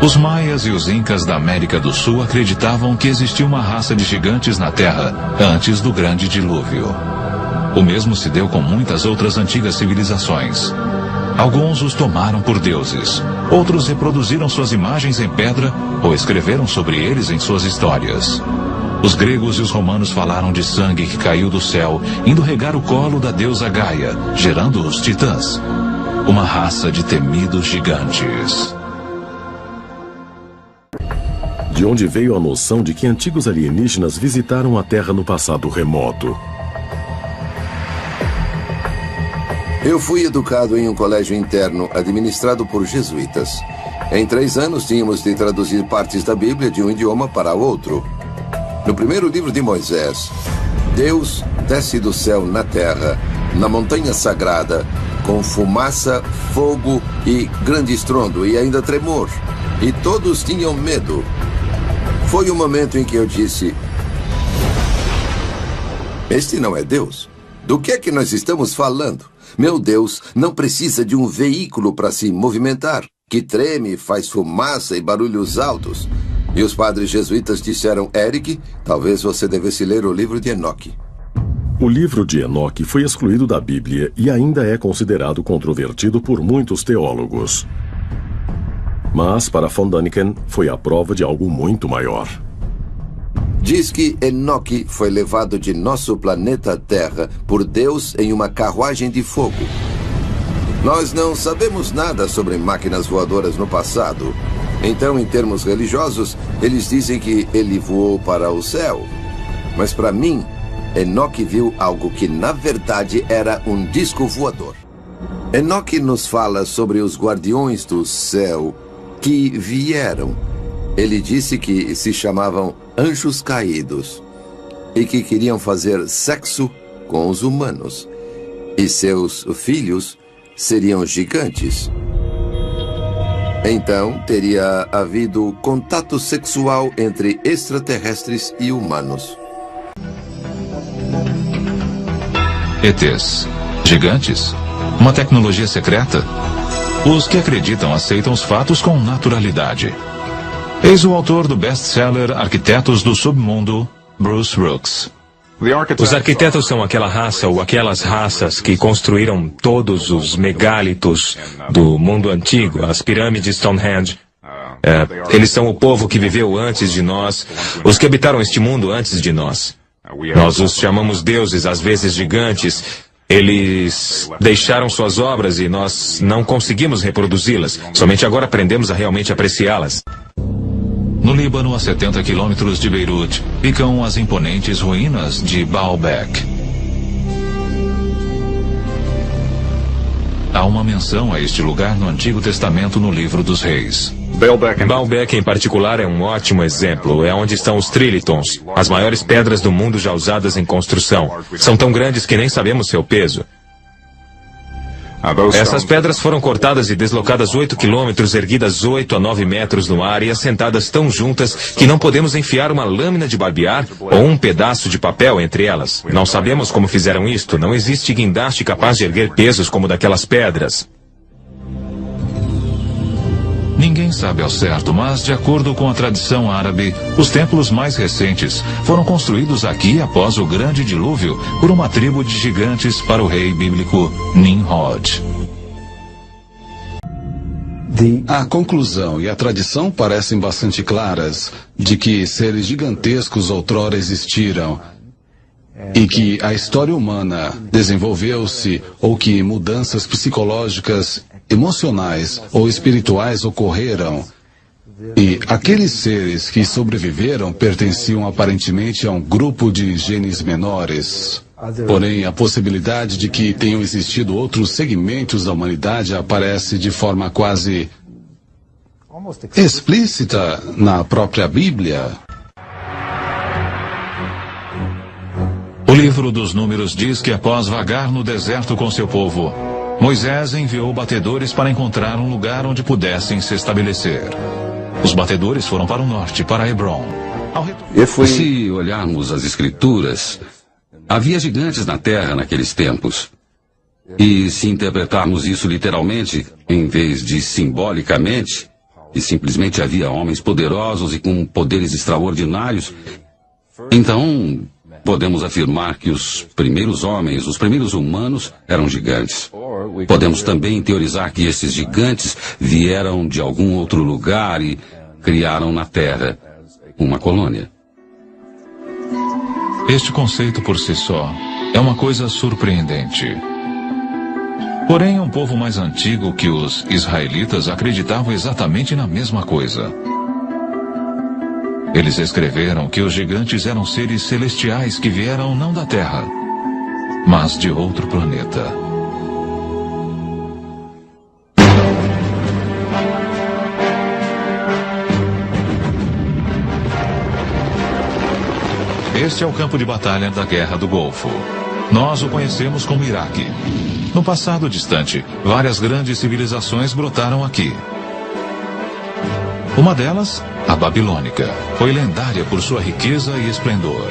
Os maias e os incas da América do Sul acreditavam que existia uma raça de gigantes na Terra antes do grande dilúvio. O mesmo se deu com muitas outras antigas civilizações. Alguns os tomaram por deuses, outros reproduziram suas imagens em pedra ou escreveram sobre eles em suas histórias. Os gregos e os romanos falaram de sangue que caiu do céu, indo regar o colo da deusa Gaia, gerando os titãs. Uma raça de temidos gigantes. De onde veio a noção de que antigos alienígenas visitaram a Terra no passado remoto? Eu fui educado em um colégio interno administrado por jesuítas. Em 3 anos, tínhamos de traduzir partes da Bíblia de um idioma para outro. No primeiro livro de Moisés, Deus desce do céu na terra, na montanha sagrada, com fumaça, fogo e grande estrondo e ainda tremor. E todos tinham medo. Foi o momento em que eu disse: este não é Deus. Do que é que nós estamos falando? Meu Deus não precisa de um veículo para se movimentar, que treme, faz fumaça e barulhos altos. E os padres jesuítas disseram: Eric, talvez você devesse ler o livro de Enoque. O livro de Enoque foi excluído da Bíblia e ainda é considerado controvertido por muitos teólogos. Mas, para von Däniken, foi a prova de algo muito maior. Diz que Enoque foi levado de nosso planeta Terra por Deus em uma carruagem de fogo. Nós não sabemos nada sobre máquinas voadoras no passado. Então, em termos religiosos, eles dizem que ele voou para o céu. Mas para mim, Enoque viu algo que na verdade era um disco voador. Enoque nos fala sobre os guardiões do céu que vieram. Ele disse que se chamavam anjos caídos e que queriam fazer sexo com os humanos. E seus filhos seriam gigantes. Então, teria havido contato sexual entre extraterrestres e humanos. ETs. Gigantes? Uma tecnologia secreta? Os que acreditam aceitam os fatos com naturalidade. Eis o autor do best-seller Arquitetos do Submundo, Bruce Brooks. Os arquitetos são aquela raça ou aquelas raças que construíram todos os megálitos do mundo antigo, as pirâmides Stonehenge. Eles são o povo que viveu antes de nós, os que habitaram este mundo antes de nós. Nós os chamamos deuses, às vezes gigantes. Eles deixaram suas obras e nós não conseguimos reproduzi-las. Somente agora aprendemos a realmente apreciá-las. No Líbano, a 70 quilômetros de Beirute, ficam as imponentes ruínas de Baalbek. Há uma menção a este lugar no Antigo Testamento no Livro dos Reis. Baalbek, em particular, é um ótimo exemplo. É onde estão os trilitons, as maiores pedras do mundo já usadas em construção. São tão grandes que nem sabemos seu peso. Essas pedras foram cortadas e deslocadas 8 quilômetros, erguidas 8 a 9 metros no ar e assentadas tão juntas que não podemos enfiar uma lâmina de barbear ou um pedaço de papel entre elas. Não sabemos como fizeram isto. Não existe guindaste capaz de erguer pesos como daquelas pedras. Ninguém sabe ao certo, mas, de acordo com a tradição árabe, os templos mais recentes foram construídos aqui após o grande dilúvio por uma tribo de gigantes para o rei bíblico Nimrod. A conclusão e a tradição parecem bastante claras de que seres gigantescos outrora existiram e que a história humana desenvolveu-se ou que mudanças psicológicas, emocionais ou espirituais ocorreram. E aqueles seres que sobreviveram pertenciam aparentemente a um grupo de genes menores. Porém, a possibilidade de que tenham existido outros segmentos da humanidade aparece de forma quase explícita na própria Bíblia. O livro dos Números diz que após vagar no deserto com seu povo, Moisés enviou batedores para encontrar um lugar onde pudessem se estabelecer. Os batedores foram para o norte, para Hebron. Se olharmos as Escrituras, havia gigantes na terra naqueles tempos. E se interpretarmos isso literalmente, em vez de simbolicamente, e simplesmente havia homens poderosos e com poderes extraordinários, então podemos afirmar que os primeiros homens, os primeiros humanos, eram gigantes. Podemos também teorizar que esses gigantes vieram de algum outro lugar e criaram na Terra uma colônia. Este conceito por si só é uma coisa surpreendente. Porém, um povo mais antigo que os israelitas acreditava exatamente na mesma coisa. Eles escreveram que os gigantes eram seres celestiais que vieram não da Terra, mas de outro planeta. Este é o campo de batalha da Guerra do Golfo. Nós o conhecemos como Iraque. No passado distante, várias grandes civilizações brotaram aqui. Uma delas, a babilônica, foi lendária por sua riqueza e esplendor.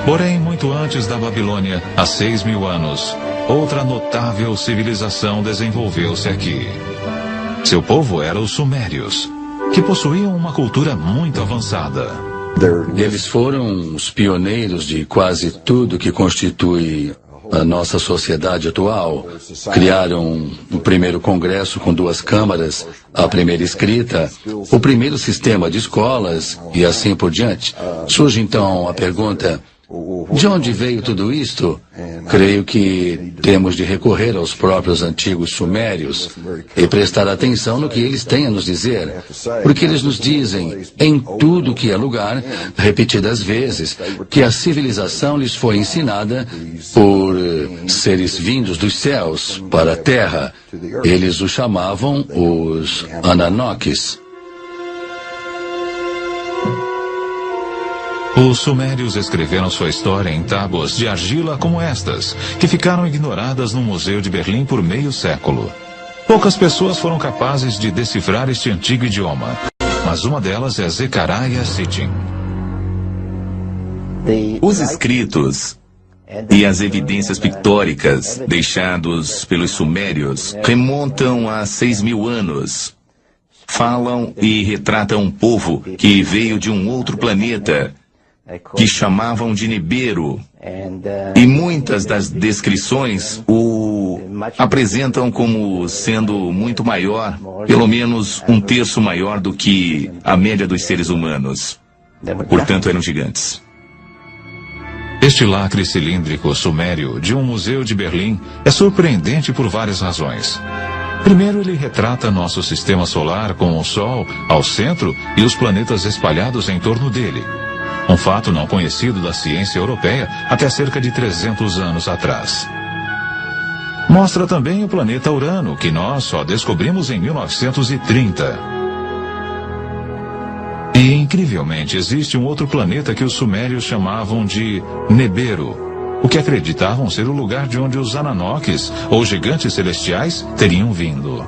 Porém, muito antes da Babilônia, há 6.000 anos, outra notável civilização desenvolveu-se aqui. Seu povo era os Sumérios, que possuíam uma cultura muito avançada. Eles foram os pioneiros de quase tudo que constitui a nossa sociedade atual. Criaram o primeiro congresso com 2 câmaras, a primeira escrita, o primeiro sistema de escolas e assim por diante. Surge então a pergunta: de onde veio tudo isto? Creio que temos de recorrer aos próprios antigos sumérios e prestar atenção no que eles têm a nos dizer, porque eles nos dizem, em tudo que é lugar, repetidas vezes, que a civilização lhes foi ensinada por seres vindos dos céus para a terra. Eles os chamavam os Ananokes. Os sumérios escreveram sua história em tábuas de argila como estas, que ficaram ignoradas no Museu de Berlim por meio século. Poucas pessoas foram capazes de decifrar este antigo idioma, mas uma delas é Zecharia Sitchin. Os escritos e as evidências pictóricas deixados pelos sumérios remontam a 6.000 anos. Falam e retratam um povo que veio de um outro planeta, que chamavam de Nibiru, e muitas das descrições o apresentam como sendo muito maior, pelo menos 1/3 maior do que a média dos seres humanos. Portanto, eram gigantes. Este lacre cilíndrico sumério de um museu de Berlim é surpreendente por várias razões. Primeiro, ele retrata nosso sistema solar com o Sol ao centro e os planetas espalhados em torno dele. Um fato não conhecido da ciência europeia até cerca de 300 anos atrás. Mostra também o planeta Urano, que nós só descobrimos em 1930. E, incrivelmente, existe um outro planeta que os sumérios chamavam de Nibiru, o que acreditavam ser o lugar de onde os Ananokes, ou gigantes celestiais, teriam vindo.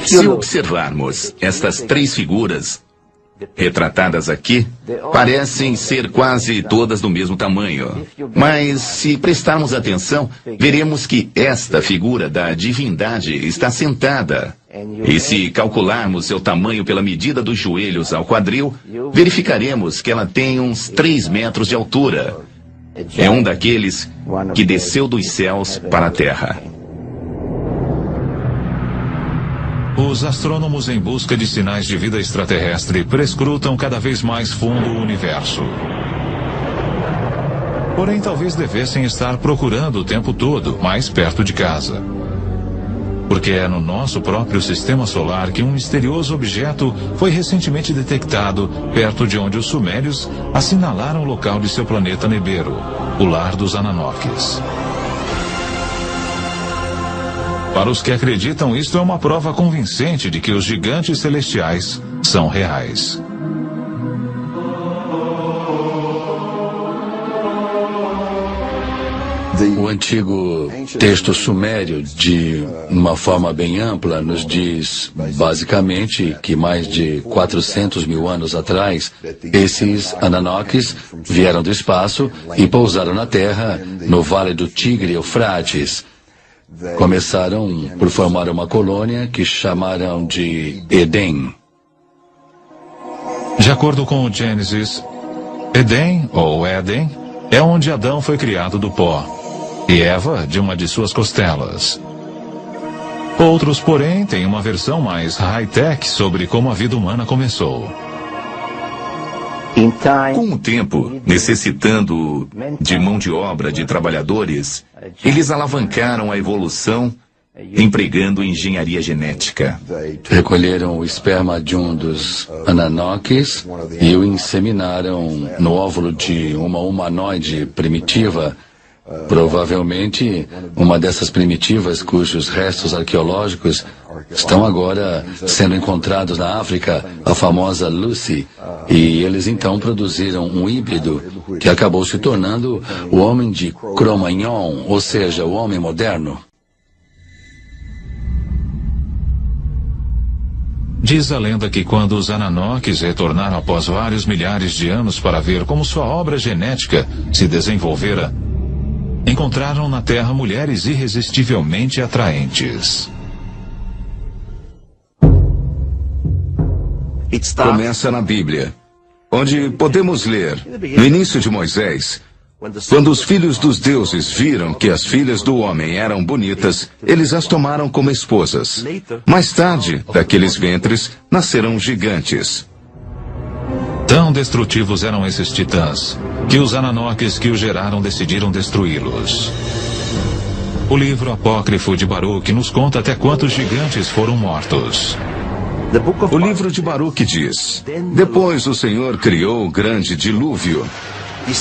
Se observarmos estas 3 figuras retratadas aqui, parecem ser quase todas do mesmo tamanho. Mas, se prestarmos atenção, veremos que esta figura da divindade está sentada. E se calcularmos seu tamanho pela medida dos joelhos ao quadril, verificaremos que ela tem uns 3 metros de altura. É um daqueles que desceu dos céus para a terra. Os astrônomos em busca de sinais de vida extraterrestre prescrutam cada vez mais fundo o universo. Porém, talvez devessem estar procurando o tempo todo, mais perto de casa. Porque é no nosso próprio sistema solar que um misterioso objeto foi recentemente detectado perto de onde os sumérios assinalaram o local de seu planeta Nibiru, o lar dos Ananokes. Para os que acreditam, isto é uma prova convincente de que os gigantes celestiais são reais. O antigo texto sumério, de uma forma bem ampla, nos diz basicamente que mais de 400.000 anos atrás, esses Ananokes vieram do espaço e pousaram na Terra, no Vale do Tigre e Eufrates. começaram por formar uma colônia que chamaram de Éden. De acordo com o Gênesis, Éden, ou Éden, é onde Adão foi criado do pó, e Eva de uma de suas costelas. Outros, porém, têm uma versão mais high-tech sobre como a vida humana começou. Com o tempo, necessitando de mão de obra de trabalhadores, eles alavancaram a evolução empregando engenharia genética. Recolheram o esperma de um dos Ananoques e o inseminaram no óvulo de uma humanoide primitiva, provavelmente uma dessas primitivas cujos restos arqueológicos estão agora sendo encontrados na África, a famosa Lucy, e eles então produziram um híbrido que acabou se tornando o homem de Cro-Magnon, ou seja, o homem moderno. Diz a lenda que quando os Ananoques retornaram após vários milhares de anos para ver como sua obra genética se desenvolvera, encontraram na Terra mulheres irresistivelmente atraentes. Começa na Bíblia, onde podemos ler, no início de Moisés, quando os filhos dos deuses viram que as filhas do homem eram bonitas, eles as tomaram como esposas. Mais tarde, daqueles ventres, nasceram gigantes. Tão destrutivos eram esses titãs, que os Ananoques que os geraram decidiram destruí-los. O livro apócrifo de Baruque nos conta até quantos gigantes foram mortos. O livro de Baruque diz: depois o Senhor criou o grande dilúvio,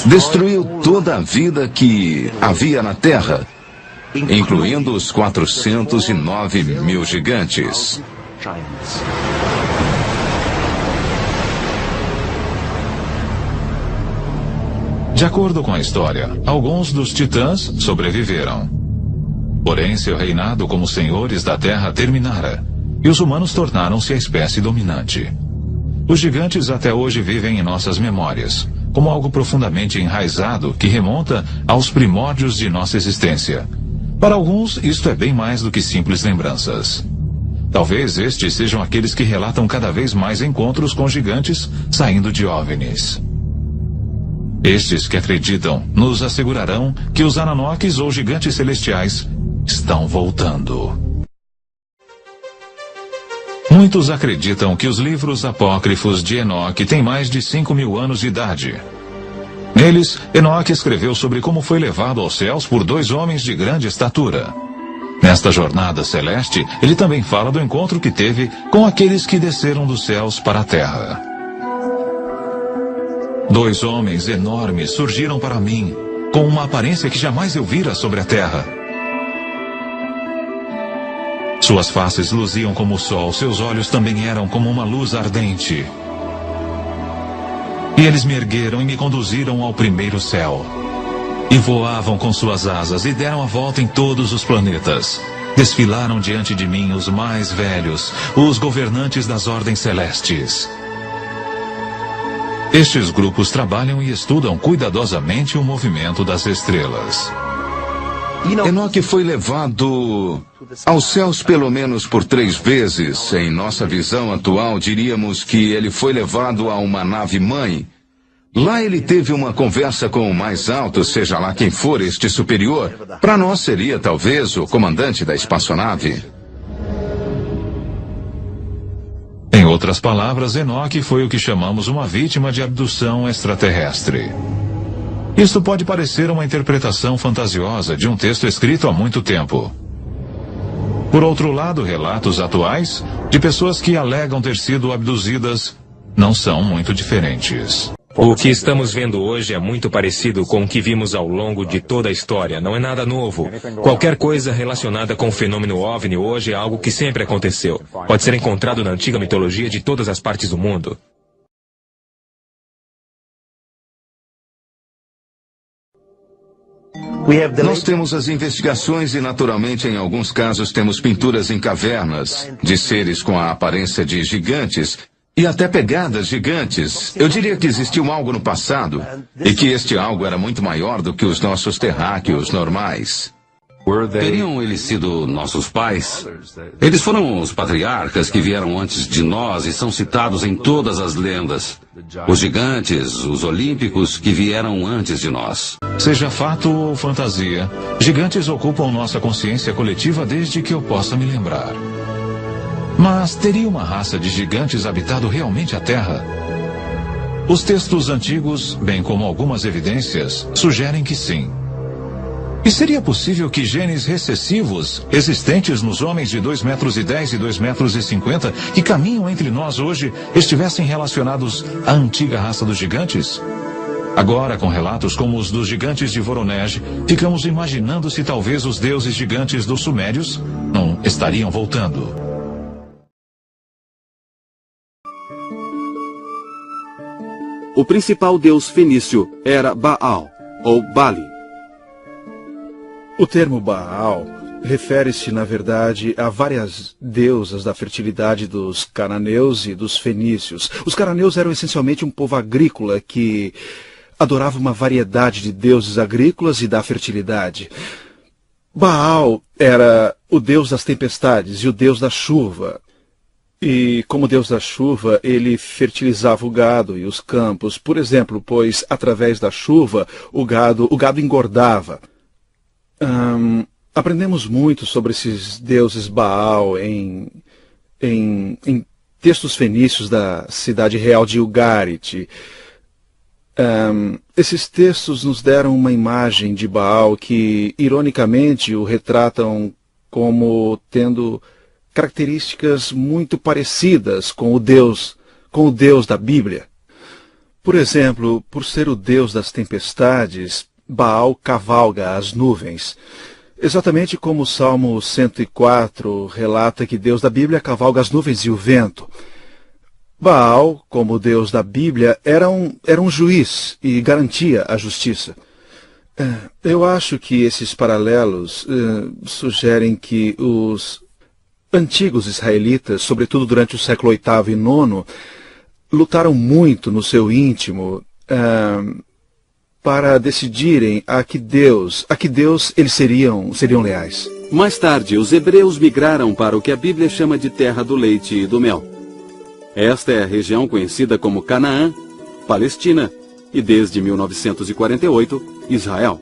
destruiu toda a vida que havia na terra, incluindo os 409 mil gigantes. De acordo com a história, alguns dos titãs sobreviveram. Porém, seu reinado como senhores da terra terminara, e os humanos tornaram-se a espécie dominante. Os gigantes até hoje vivem em nossas memórias, como algo profundamente enraizado que remonta aos primórdios de nossa existência. Para alguns, isto é bem mais do que simples lembranças. Talvez estes sejam aqueles que relatam cada vez mais encontros com gigantes saindo de OVNIs. Estes que acreditam nos assegurarão que os Ananoques ou gigantes celestiais estão voltando. Muitos acreditam que os livros apócrifos de Enoque têm mais de 5.000 anos de idade. Neles, Enoque escreveu sobre como foi levado aos céus por 2 homens de grande estatura. Nesta jornada celeste, ele também fala do encontro que teve com aqueles que desceram dos céus para a terra. 2 homens enormes surgiram para mim, com uma aparência que jamais eu vira sobre a terra. Suas faces luziam como o sol, seus olhos também eram como uma luz ardente. E eles me ergueram e me conduziram ao primeiro céu. E voavam com suas asas e deram a volta em todos os planetas. Desfilaram diante de mim os mais velhos, os governantes das ordens celestes. Estes grupos trabalham e estudam cuidadosamente o movimento das estrelas. Enoque foi levado aos céus pelo menos por 3 vezes. Em nossa visão atual, diríamos que ele foi levado a uma nave-mãe. Lá ele teve uma conversa com o mais alto, seja lá quem for este superior. Para nós seria talvez o comandante da espaçonave. Em outras palavras, Enoque foi o que chamamos uma vítima de abdução extraterrestre. Isto pode parecer uma interpretação fantasiosa de um texto escrito há muito tempo. Por outro lado, relatos atuais de pessoas que alegam ter sido abduzidas não são muito diferentes. O que estamos vendo hoje é muito parecido com o que vimos ao longo de toda a história. Não é nada novo. Qualquer coisa relacionada com o fenômeno OVNI hoje é algo que sempre aconteceu. Pode ser encontrado na antiga mitologia de todas as partes do mundo. Nós temos as investigações e, naturalmente, em alguns casos temos pinturas em cavernas de seres com a aparência de gigantes e até pegadas gigantes. Eu diria que existiu algo no passado e que este algo era muito maior do que os nossos terráqueos normais. Teriam eles sido nossos pais? Eles foram os patriarcas que vieram antes de nós e são citados em todas as lendas. Os gigantes, os olímpicos que vieram antes de nós. Seja fato ou fantasia, gigantes ocupam nossa consciência coletiva desde que eu possa me lembrar. Mas teria uma raça de gigantes habitado realmente a Terra? Os textos antigos, bem como algumas evidências, sugerem que sim. E seria possível que genes recessivos, existentes nos homens de 2,10 metros e 2,50 metros que caminham entre nós hoje, estivessem relacionados à antiga raça dos gigantes? Agora, com relatos como os dos gigantes de Voronezh, ficamos imaginando se talvez os deuses gigantes dos Sumérios não estariam voltando. O principal deus fenício era Baal, ou Bali. O termo Baal refere-se, na verdade, a várias deusas da fertilidade dos cananeus e dos fenícios. Os cananeus eram essencialmente um povo agrícola que adorava uma variedade de deuses agrícolas e da fertilidade. Baal era o deus das tempestades e o deus da chuva. E, como deus da chuva, ele fertilizava o gado e os campos. Por exemplo, pois, através da chuva, o gado engordava. Aprendemos muito sobre esses deuses Baal em textos fenícios da cidade real de Ugarit. Esses textos nos deram uma imagem de Baal que, ironicamente, o retratam como tendo características muito parecidas com o Deus da Bíblia. Por exemplo, por ser o Deus das tempestades, Baal cavalga as nuvens. Exatamente como o Salmo 104 relata que Deus da Bíblia cavalga as nuvens e o vento. Baal, como Deus da Bíblia, era um juiz e garantia a justiça. Eu acho que esses paralelos sugerem que os antigos israelitas, sobretudo durante o século VIII e IX, lutaram muito no seu íntimo para decidirem a que Deus eles seriam leais. Mais tarde, os hebreus migraram para o que a Bíblia chama de terra do leite e do mel. Esta é a região conhecida como Canaã, Palestina e, desde 1948, Israel.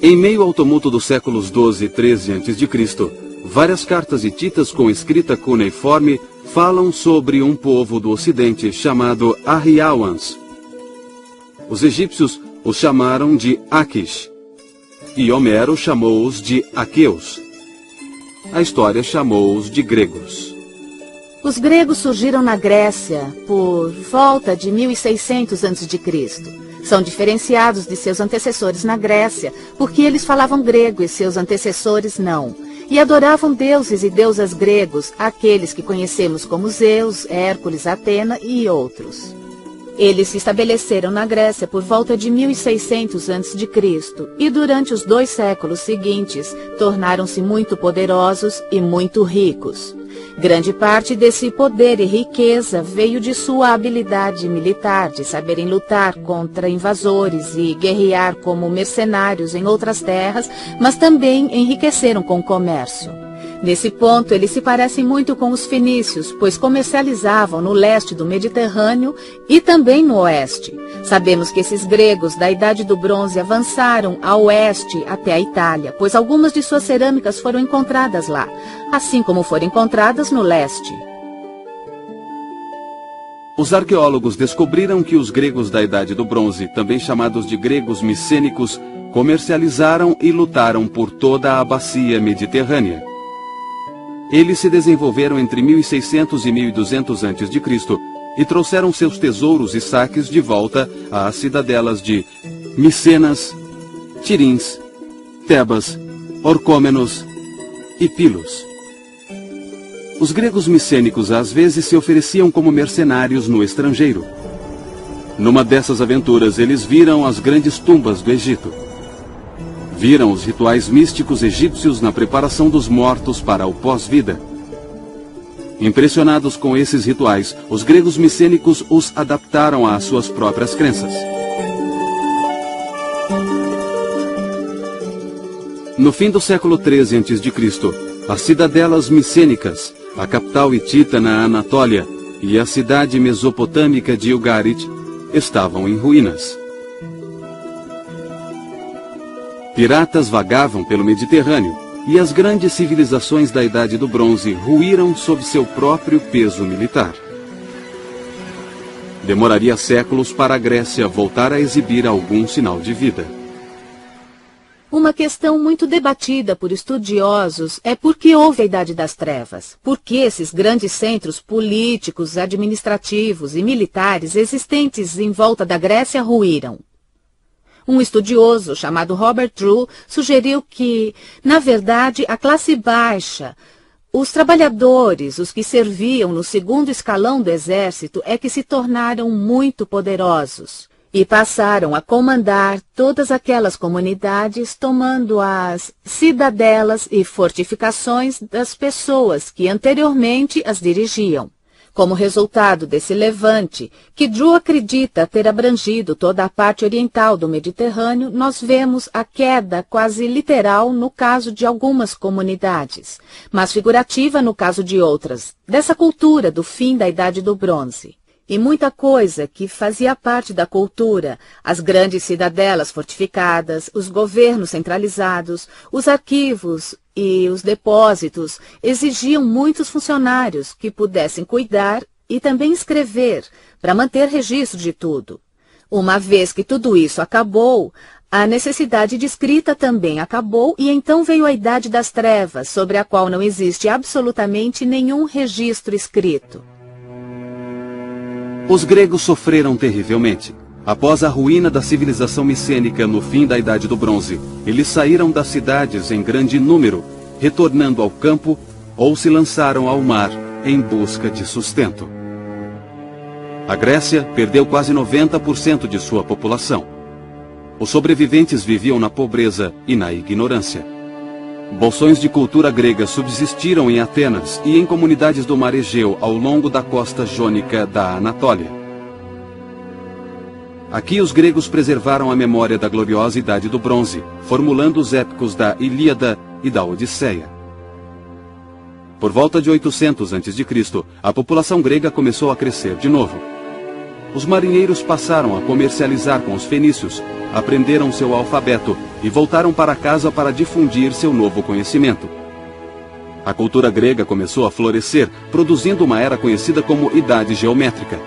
Em meio ao tumulto dos séculos XII e XIII a.C., várias cartas hititas com escrita cuneiforme falam sobre um povo do Ocidente chamado Arriawans. Os egípcios os chamaram de Aquish, e Homero chamou-os de aqueus. A história chamou-os de gregos. Os gregos surgiram na Grécia por volta de 1600 a.C. São diferenciados de seus antecessores na Grécia, porque eles falavam grego e seus antecessores não. E adoravam deuses e deusas gregos, aqueles que conhecemos como Zeus, Hércules, Atena e outros. Eles se estabeleceram na Grécia por volta de 1600 a.C. e durante os 2 séculos seguintes tornaram-se muito poderosos e muito ricos. Grande parte desse poder e riqueza veio de sua habilidade militar, de saberem lutar contra invasores e guerrear como mercenários em outras terras, mas também enriqueceram com o comércio. Nesse ponto, eles se parecem muito com os fenícios, pois comercializavam no leste do Mediterrâneo e também no oeste. Sabemos que esses gregos da Idade do Bronze avançaram a oeste até a Itália, pois algumas de suas cerâmicas foram encontradas lá, assim como foram encontradas no leste. Os arqueólogos descobriram que os gregos da Idade do Bronze, também chamados de gregos micênicos, comercializaram e lutaram por toda a bacia mediterrânea. Eles se desenvolveram entre 1600 e 1200 a.C. e trouxeram seus tesouros e saques de volta às cidadelas de Micenas, Tirins, Tebas, Orcômenos e Pilos. Os gregos micênicos às vezes se ofereciam como mercenários no estrangeiro. Numa dessas aventuras, eles viram as grandes tumbas do Egito. Viram os rituais místicos egípcios na preparação dos mortos para o pós-vida. Impressionados com esses rituais, os gregos micênicos os adaptaram às suas próprias crenças. No fim do século XIII a.C., as cidadelas micênicas, a capital hitita na Anatólia e a cidade mesopotâmica de Ugarit estavam em ruínas. Piratas vagavam pelo Mediterrâneo e as grandes civilizações da Idade do Bronze ruíram sob seu próprio peso militar. Demoraria séculos para a Grécia voltar a exibir algum sinal de vida. Uma questão muito debatida por estudiosos é por que houve a Idade das Trevas. Por que esses grandes centros políticos, administrativos e militares existentes em volta da Grécia ruíram? Um estudioso chamado Robert Drew sugeriu que, na verdade, a classe baixa, os trabalhadores, os que serviam no segundo escalão do exército, é que se tornaram muito poderosos e passaram a comandar todas aquelas comunidades, tomando as cidadelas e fortificações das pessoas que anteriormente as dirigiam. Como resultado desse levante, que Drew acredita ter abrangido toda a parte oriental do Mediterrâneo, nós vemos a queda quase literal no caso de algumas comunidades, mas figurativa no caso de outras, dessa cultura do fim da Idade do Bronze. E muita coisa que fazia parte da cultura, as grandes cidadelas fortificadas, os governos centralizados, os arquivos e os depósitos, exigiam muitos funcionários que pudessem cuidar e também escrever, para manter registro de tudo. Uma vez que tudo isso acabou, a necessidade de escrita também acabou e então veio a Idade das Trevas, sobre a qual não existe absolutamente nenhum registro escrito. Os gregos sofreram terrivelmente. Após a ruína da civilização micênica no fim da Idade do Bronze, eles saíram das cidades em grande número, retornando ao campo ou se lançaram ao mar em busca de sustento. A Grécia perdeu quase 90% de sua população. Os sobreviventes viviam na pobreza e na ignorância. Bolsões de cultura grega subsistiram em Atenas e em comunidades do mar Egeu ao longo da costa jônica da Anatólia. Aqui os gregos preservaram a memória da gloriosa Idade do Bronze, formulando os épicos da Ilíada e da Odisseia. Por volta de 800 a.C., a população grega começou a crescer de novo. Os marinheiros passaram a comercializar com os fenícios, aprenderam seu alfabeto e voltaram para casa para difundir seu novo conhecimento. A cultura grega começou a florescer, produzindo uma era conhecida como Idade Geométrica.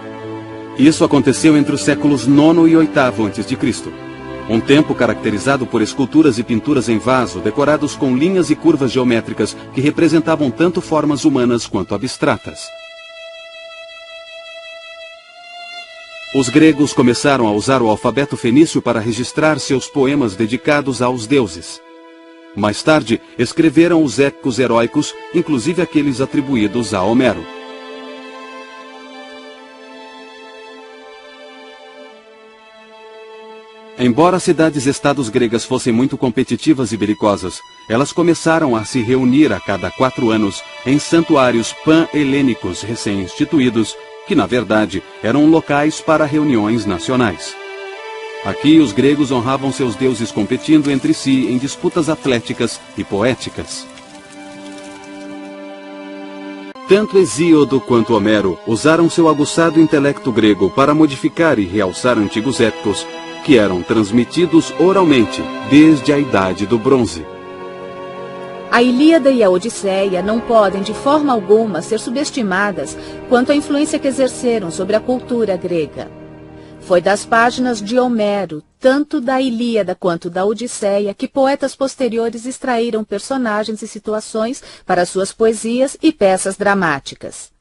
Isso aconteceu entre os séculos IX e VIII a.C., um tempo caracterizado por esculturas e pinturas em vaso decorados com linhas e curvas geométricas que representavam tanto formas humanas quanto abstratas. Os gregos começaram a usar o alfabeto fenício para registrar seus poemas dedicados aos deuses. Mais tarde, escreveram os épicos heróicos, inclusive aqueles atribuídos a Homero. Embora as cidades-estados gregas fossem muito competitivas e belicosas, elas começaram a se reunir a cada 4 anos em santuários pan-helênicos recém-instituídos, que na verdade eram locais para reuniões nacionais. Aqui os gregos honravam seus deuses competindo entre si em disputas atléticas e poéticas. Tanto Hesíodo quanto Homero usaram seu aguçado intelecto grego para modificar e realçar antigos épicos que eram transmitidos oralmente desde a Idade do Bronze. A Ilíada e a Odisseia não podem de forma alguma ser subestimadas quanto à influência que exerceram sobre a cultura grega. Foi das páginas de Homero, tanto da Ilíada quanto da Odisseia, que poetas posteriores extraíram personagens e situações para suas poesias e peças dramáticas.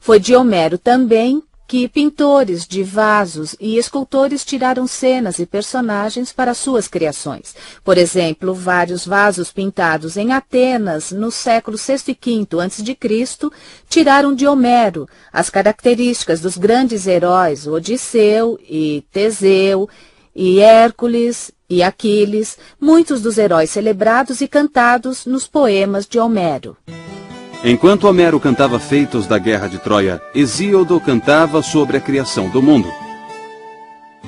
Foi de Homero também que pintores de vasos e escultores tiraram cenas e personagens para suas criações. Por exemplo, vários vasos pintados em Atenas no século VI e V a.C. tiraram de Homero as características dos grandes heróis Odisseu e Teseu e Hércules e Aquiles, muitos dos heróis celebrados e cantados nos poemas de Homero. Enquanto Homero cantava feitos da guerra de Troia, Hesíodo cantava sobre a criação do mundo.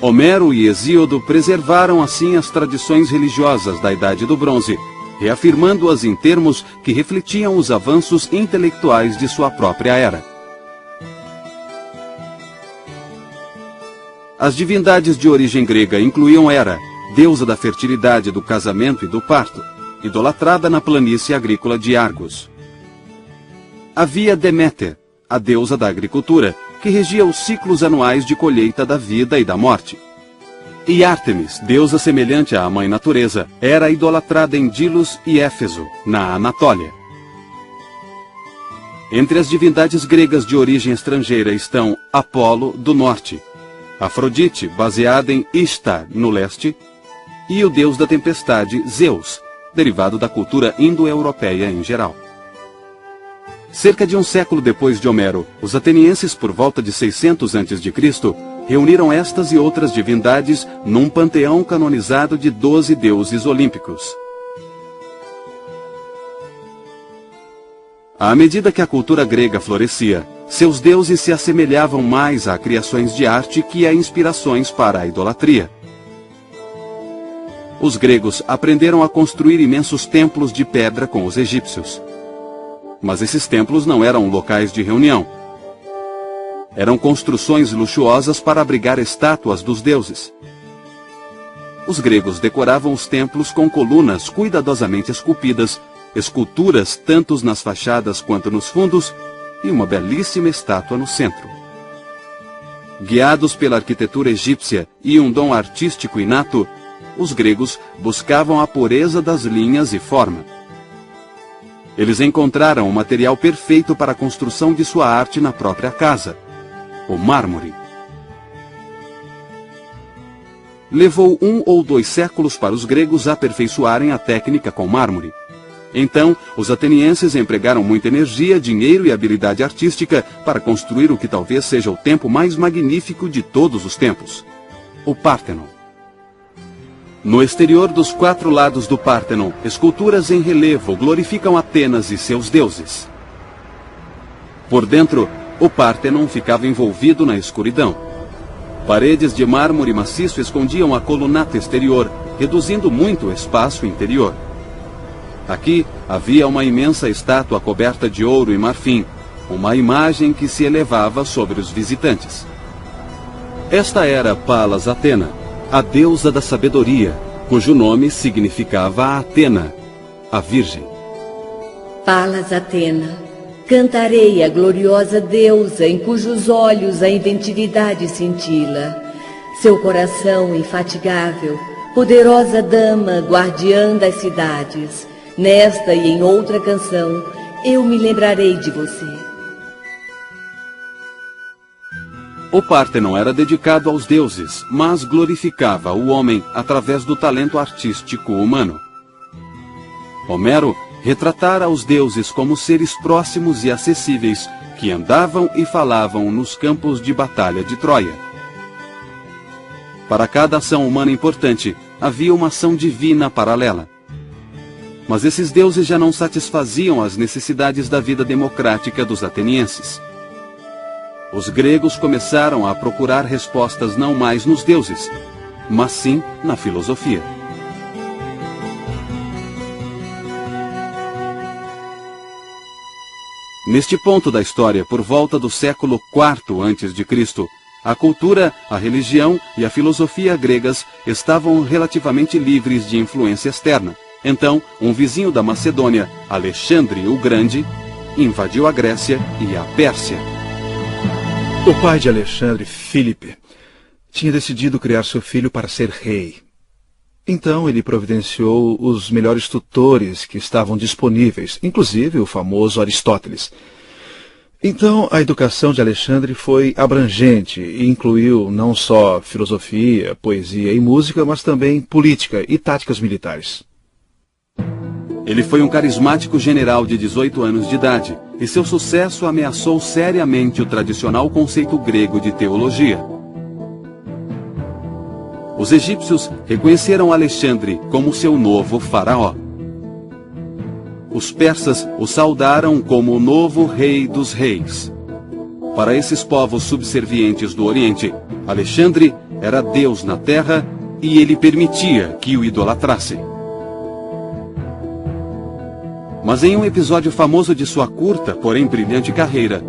Homero e Hesíodo preservaram assim as tradições religiosas da Idade do Bronze, reafirmando-as em termos que refletiam os avanços intelectuais de sua própria era. As divindades de origem grega incluíam Hera, deusa da fertilidade, do casamento e do parto, idolatrada na planície agrícola de Argos. Havia Deméter, a deusa da agricultura, que regia os ciclos anuais de colheita da vida e da morte. E Ártemis, deusa semelhante à mãe natureza, era idolatrada em Dilos e Éfeso, na Anatólia. Entre as divindades gregas de origem estrangeira estão Apolo, do norte, Afrodite, baseada em Ishtar, no leste, e o deus da tempestade, Zeus, derivado da cultura indo-europeia em geral. Cerca de um século depois de Homero, os atenienses, por volta de 600 a.C., reuniram estas e outras divindades num panteão canonizado de 12 deuses olímpicos. À medida que a cultura grega florescia, seus deuses se assemelhavam mais a criações de arte que a inspirações para a idolatria. Os gregos aprenderam a construir imensos templos de pedra com os egípcios. Mas esses templos não eram locais de reunião. Eram construções luxuosas para abrigar estátuas dos deuses. Os gregos decoravam os templos com colunas cuidadosamente esculpidas, esculturas tanto nas fachadas quanto nos fundos, e uma belíssima estátua no centro. Guiados pela arquitetura egípcia e um dom artístico inato, os gregos buscavam a pureza das linhas e forma. Eles encontraram o material perfeito para a construção de sua arte na própria casa, o mármore. Levou 1 ou 2 séculos para os gregos aperfeiçoarem a técnica com mármore. Então, os atenienses empregaram muita energia, dinheiro e habilidade artística para construir o que talvez seja o templo mais magnífico de todos os tempos, o Pártenon. No exterior dos 4 lados do Pártenon, esculturas em relevo glorificam Atenas e seus deuses. Por dentro, o Pártenon ficava envolvido na escuridão. Paredes de mármore maciço escondiam a colunata exterior, reduzindo muito o espaço interior. Aqui havia uma imensa estátua coberta de ouro e marfim, uma imagem que se elevava sobre os visitantes. Esta era Palas Atena, a deusa da sabedoria, cujo nome significava Atena, a Virgem. Palas Atena, cantarei a gloriosa deusa em cujos olhos a inventividade cintila, seu coração infatigável, poderosa dama, guardiã das cidades. Nesta e em outra canção, eu me lembrarei de você. O Pártenon era dedicado aos deuses, mas glorificava o homem através do talento artístico humano. Homero retratara os deuses como seres próximos e acessíveis que andavam e falavam nos campos de batalha de Troia. Para cada ação humana importante, havia uma ação divina paralela. Mas esses deuses já não satisfaziam as necessidades da vida democrática dos atenienses. Os gregos começaram a procurar respostas não mais nos deuses, mas sim na filosofia. Neste ponto da história, por volta do século IV a.C., a cultura, a religião e a filosofia gregas estavam relativamente livres de influência externa. Então, um vizinho da Macedônia, Alexandre o Grande, invadiu a Grécia e a Pérsia. O pai de Alexandre, Filipe, tinha decidido criar seu filho para ser rei. Então ele providenciou os melhores tutores que estavam disponíveis, inclusive o famoso Aristóteles. Então a educação de Alexandre foi abrangente e incluiu não só filosofia, poesia e música, mas também política e táticas militares. Ele foi um carismático general de 18 anos de idade, e seu sucesso ameaçou seriamente o tradicional conceito grego de teologia. Os egípcios reconheceram Alexandre como seu novo faraó. Os persas o saudaram como o novo rei dos reis. Para esses povos subservientes do Oriente, Alexandre era Deus na terra e ele permitia que o idolatrassem. Mas em um episódio famoso de sua curta, porém brilhante carreira,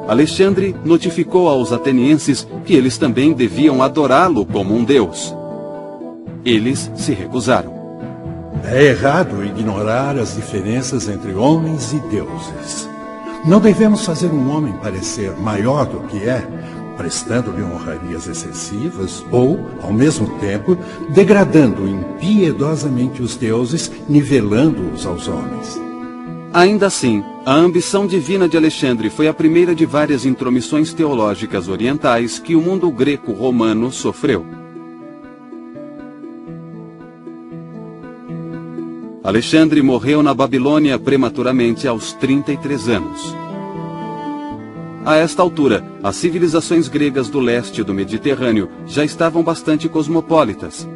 Alexandre notificou aos atenienses que eles também deviam adorá-lo como um deus. Eles se recusaram. É errado ignorar as diferenças entre homens e deuses. Não devemos fazer um homem parecer maior do que é, prestando-lhe honrarias excessivas ou, ao mesmo tempo, degradando impiedosamente os deuses, nivelando-os aos homens. Ainda assim, a ambição divina de Alexandre foi a primeira de várias intromissões teológicas orientais que o mundo greco-romano sofreu. Alexandre morreu na Babilônia prematuramente aos 33 anos. A esta altura, as civilizações gregas do leste do Mediterrâneo já estavam bastante cosmopolitas.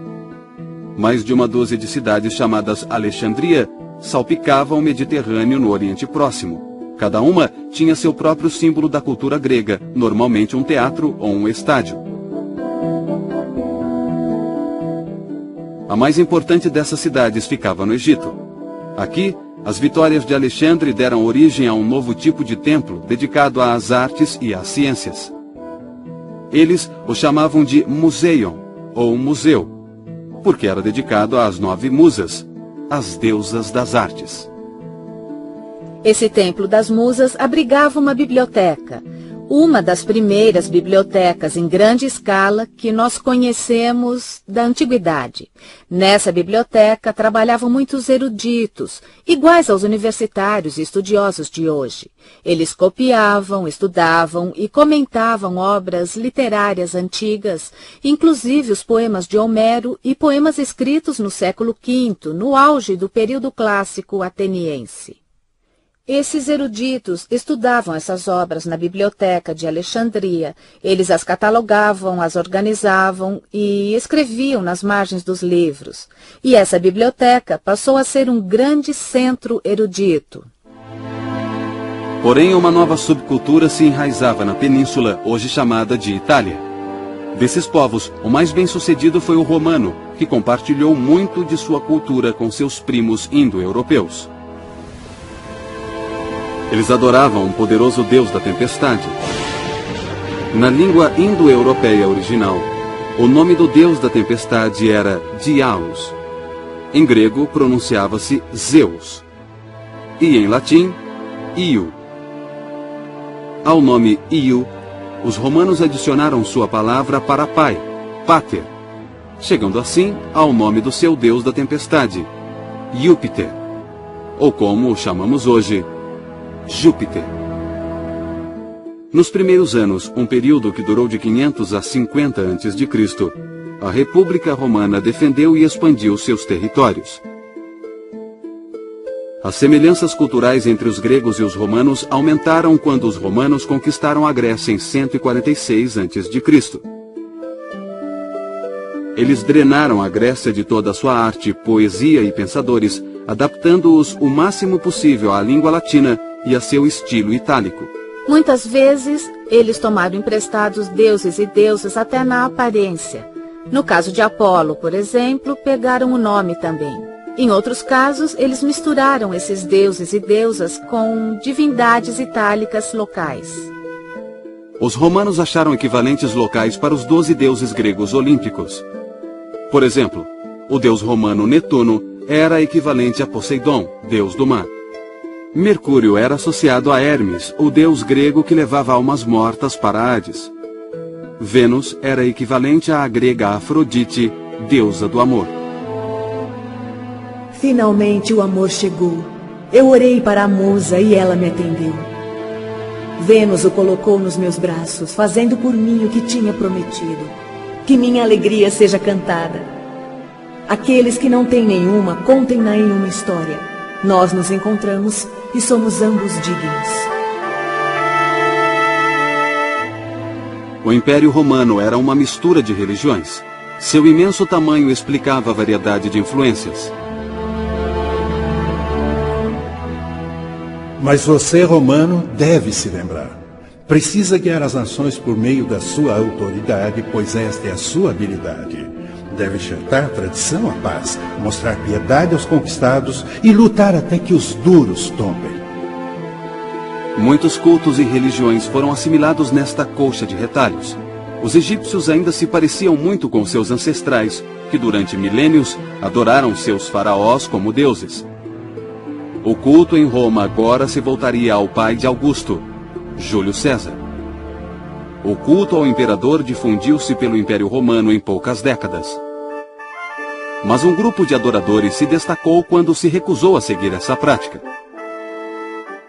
Mais de uma dúzia de cidades chamadas Alexandria salpicavam o Mediterrâneo no Oriente Próximo. Cada uma tinha seu próprio símbolo da cultura grega, normalmente um teatro ou um estádio. A mais importante dessas cidades ficava no Egito. Aqui, as vitórias de Alexandre deram origem a um novo tipo de templo dedicado às artes e às ciências. Eles o chamavam de Museion, ou museu, porque era dedicado às 9 musas, as deusas das artes. Esse templo das musas abrigava uma biblioteca, uma das primeiras bibliotecas em grande escala que nós conhecemos da antiguidade. Nessa biblioteca trabalhavam muitos eruditos, iguais aos universitários e estudiosos de hoje. Eles copiavam, estudavam e comentavam obras literárias antigas, inclusive os poemas de Homero e poemas escritos no século V, no auge do período clássico ateniense. Esses eruditos estudavam essas obras na biblioteca de Alexandria. Eles as catalogavam, as organizavam e escreviam nas margens dos livros. E essa biblioteca passou a ser um grande centro erudito. Porém, uma nova subcultura se enraizava na península, hoje chamada de Itália. Desses povos, o mais bem-sucedido foi o romano, que compartilhou muito de sua cultura com seus primos indo-europeus. Eles adoravam um poderoso deus da tempestade. Na língua indo-europeia original, o nome do deus da tempestade era Diaos. Em grego, pronunciava-se Zeus. E em latim, Io. Ao nome Io, os romanos adicionaram sua palavra para pai, Pater, chegando assim ao nome do seu deus da tempestade, Júpiter, ou como o chamamos hoje, Júpiter. Nos primeiros anos, um período que durou de 500 a 50 a.C., a República Romana defendeu e expandiu seus territórios. As semelhanças culturais entre os gregos e os romanos aumentaram quando os romanos conquistaram a Grécia em 146 a.C. Eles drenaram a Grécia de toda a sua arte, poesia e pensadores, adaptando-os o máximo possível à língua latina e a seu estilo itálico. Muitas vezes, eles tomaram emprestados deuses e deusas até na aparência. No caso de Apolo, por exemplo, pegaram o nome também. Em outros casos, eles misturaram esses deuses e deusas com divindades itálicas locais. Os romanos acharam equivalentes locais para os 12 deuses gregos olímpicos. Por exemplo, o deus romano Netuno era equivalente a Poseidon, deus do mar. Mercúrio era associado a Hermes, o deus grego que levava almas mortas para Hades. Vênus era equivalente à grega Afrodite, deusa do amor. Finalmente o amor chegou. Eu orei para a musa e ela me atendeu. Vênus o colocou nos meus braços, fazendo por mim o que tinha prometido. Que minha alegria seja cantada. Aqueles que não têm nenhuma, contem-na em uma história. Nós nos encontramos e somos ambos dignos. O Império Romano era uma mistura de religiões. Seu imenso tamanho explicava a variedade de influências. Mas você, romano, deve se lembrar. Precisa guiar as nações por meio da sua autoridade, pois esta é a sua habilidade. Deve enxertar a tradição à paz, mostrar piedade aos conquistados e lutar até que os duros tombem. Muitos cultos e religiões foram assimilados nesta colcha de retalhos. Os egípcios ainda se pareciam muito com seus ancestrais, que durante milênios adoraram seus faraós como deuses. O culto em Roma agora se voltaria ao pai de Augusto, Júlio César. O culto ao imperador difundiu-se pelo Império Romano em poucas décadas. Mas um grupo de adoradores se destacou quando se recusou a seguir essa prática.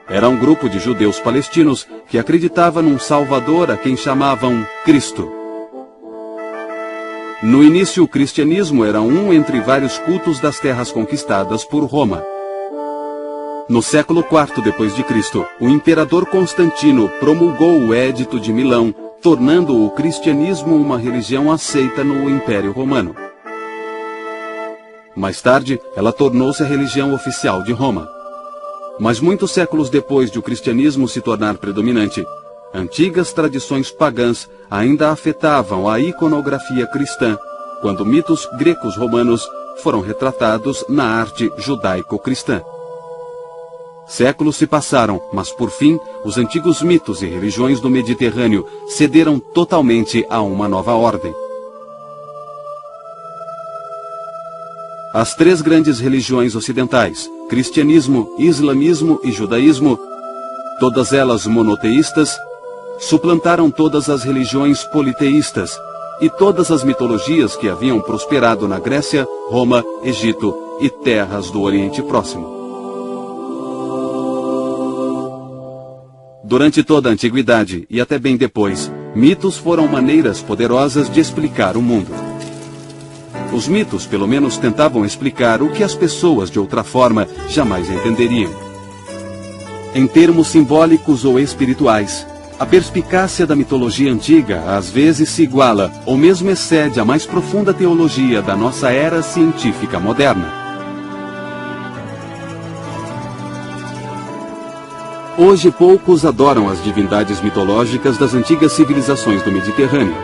Era um grupo de judeus palestinos que acreditava num Salvador a quem chamavam Cristo. No início, o cristianismo era um entre vários cultos das terras conquistadas por Roma. No século IV d.C., o imperador Constantino promulgou o Édito de Milão, tornando o cristianismo uma religião aceita no Império Romano. Mais tarde, ela tornou-se a religião oficial de Roma. Mas muitos séculos depois de o cristianismo se tornar predominante, antigas tradições pagãs ainda afetavam a iconografia cristã, quando mitos gregos romanos foram retratados na arte judaico-cristã. Séculos se passaram, mas por fim, os antigos mitos e religiões do Mediterrâneo cederam totalmente a uma nova ordem. As três grandes religiões ocidentais, cristianismo, islamismo e judaísmo, todas elas monoteístas, suplantaram todas as religiões politeístas e todas as mitologias que haviam prosperado na Grécia, Roma, Egito e terras do Oriente Próximo. Durante toda a antiguidade e até bem depois, mitos foram maneiras poderosas de explicar o mundo. Os mitos, pelo menos, tentavam explicar o que as pessoas, de outra forma, jamais entenderiam. Em termos simbólicos ou espirituais, a perspicácia da mitologia antiga às vezes se iguala ou mesmo excede a mais profunda teologia da nossa era científica moderna. Hoje poucos adoram as divindades mitológicas das antigas civilizações do Mediterrâneo.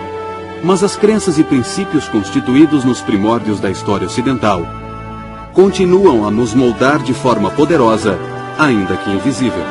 Mas as crenças e princípios constituídos nos primórdios da história ocidental continuam a nos moldar de forma poderosa, ainda que invisível.